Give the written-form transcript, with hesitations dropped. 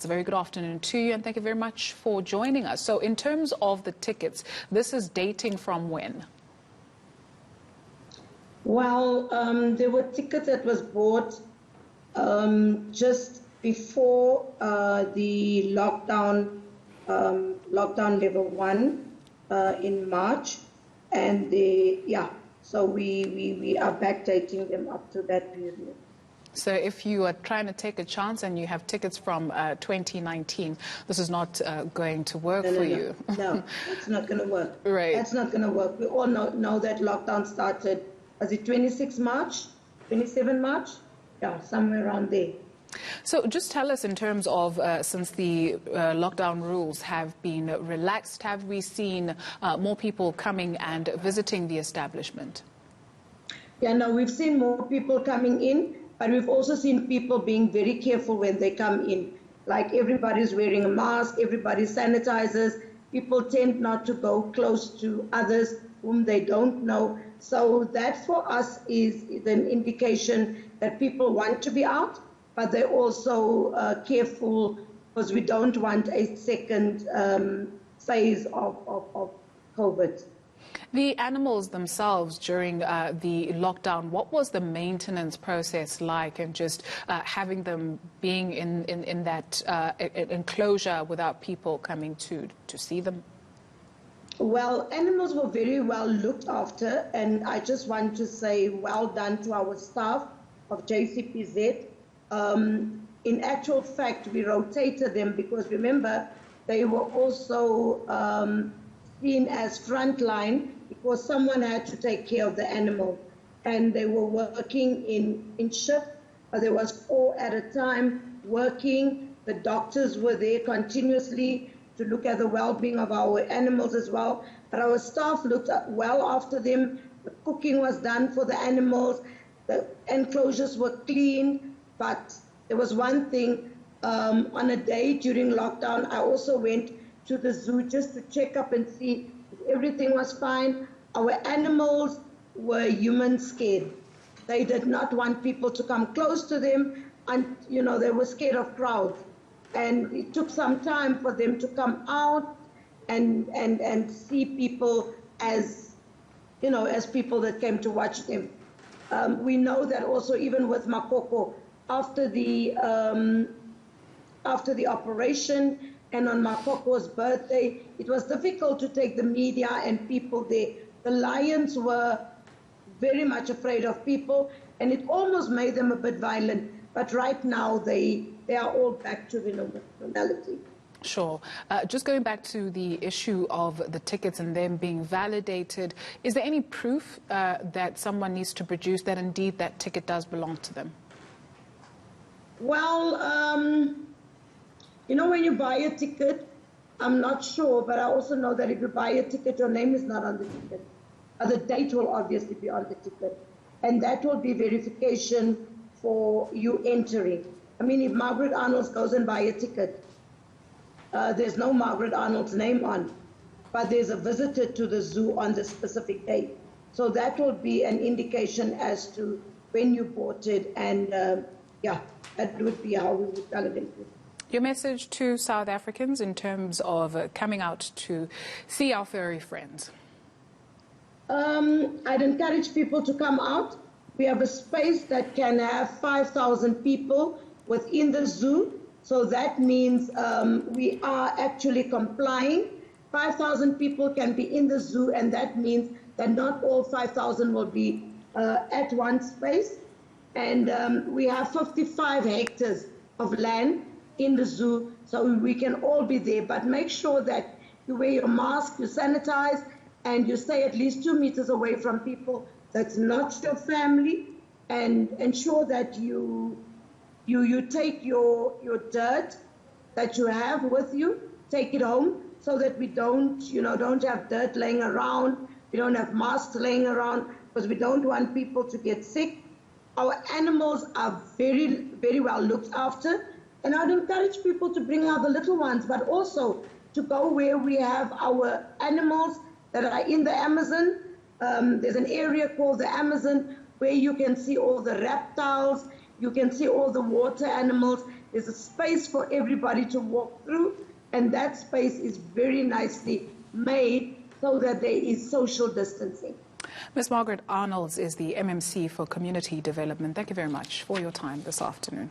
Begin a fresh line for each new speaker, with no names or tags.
A very good afternoon to you, and thank you very much for joining us. So in terms of the tickets, this is dating from when?
Well, there were tickets that was bought just before the lockdown level 1 in March, and so we are backdating them up to that period.
So if you are trying to take a chance and you have tickets from 2019, this is not going to work for you.
No, it's not going to work.
Right.
That's not going to work. We all know that lockdown started, was it 26 March, 27 March? Yeah, somewhere around there.
So just tell us in terms of, since the lockdown rules have been relaxed, have we seen more people coming and visiting the establishment?
Yeah, no, we've seen more people coming in. But we've also seen people being very careful when they come in. Like everybody's wearing a mask, everybody sanitizes. People tend not to go close to others whom they don't know. So that for us is an indication that people want to be out, but they're also careful because we don't want a second phase of COVID.
The animals themselves during the lockdown, what was the maintenance process like, and just having them being in that enclosure without people coming to see them?
Well, animals were very well looked after, and I just want to say well done to our staff of JCPZ. In actual fact, we rotated them because, remember, they were also seen as frontline because someone had to take care of the animal, and they were working in shift. There was 4 at a time working. The doctors were there continuously to look at the well-being of our animals as well. But our staff looked well after them. The cooking was done for the animals. The enclosures were clean. But there was one thing, on a day during lockdown, I also went to the zoo just to check up and see if everything was fine. Our animals were human scared. They did not want people to come close to them, and they were scared of crowds. And it took some time for them to come out and see people as people that came to watch them. We know that also even with Makoko, after the operation, and on Makoko's birthday, it was difficult to take the media and people there. The lions were very much afraid of people, and it almost made them a bit violent. But right now, they are all back to normality.
Sure. Just going back to the issue of the tickets and them being validated, is there any proof that someone needs to produce that indeed that ticket does belong to them?
Well, when you buy a ticket, I'm not sure, but I also know that if you buy a ticket, your name is not on the ticket. The date will obviously be on the ticket. And that will be verification for you entering. I mean, if Margaret Arnolds goes and buy a ticket, there's no Margaret Arnolds name on, but there's a visitor to the zoo on the specific date. So that will be an indication as to when you bought it, and that would be how we would validate it.
Your message to South Africans in terms of coming out to see our furry friends?
I'd encourage people to come out. We have a space that can have 5,000 people within the zoo. So that means we are actually complying. 5,000 people can be in the zoo, and that means that not all 5,000 will be at one space. And we have 55 hectares of land in the zoo, so we can all be there. But make sure that you wear your mask, you sanitize, and you stay at least 2 meters away from people that's not your family, and ensure that you take your dirt that you have with you, take it home, so that we don't have dirt laying around, we don't have masks laying around, because we don't want people to get sick. Our animals are very, very well looked after. And I'd encourage people to bring out the little ones, but also to go where we have our animals that are in the Amazon. There's an area called the Amazon where you can see all the reptiles, you can see all the water animals, There's a space for everybody to walk through, and that space is very nicely made so that there is social distancing.
Ms. Margaret Arnolds is the MMC for Community Development. Thank you very much for your time this afternoon.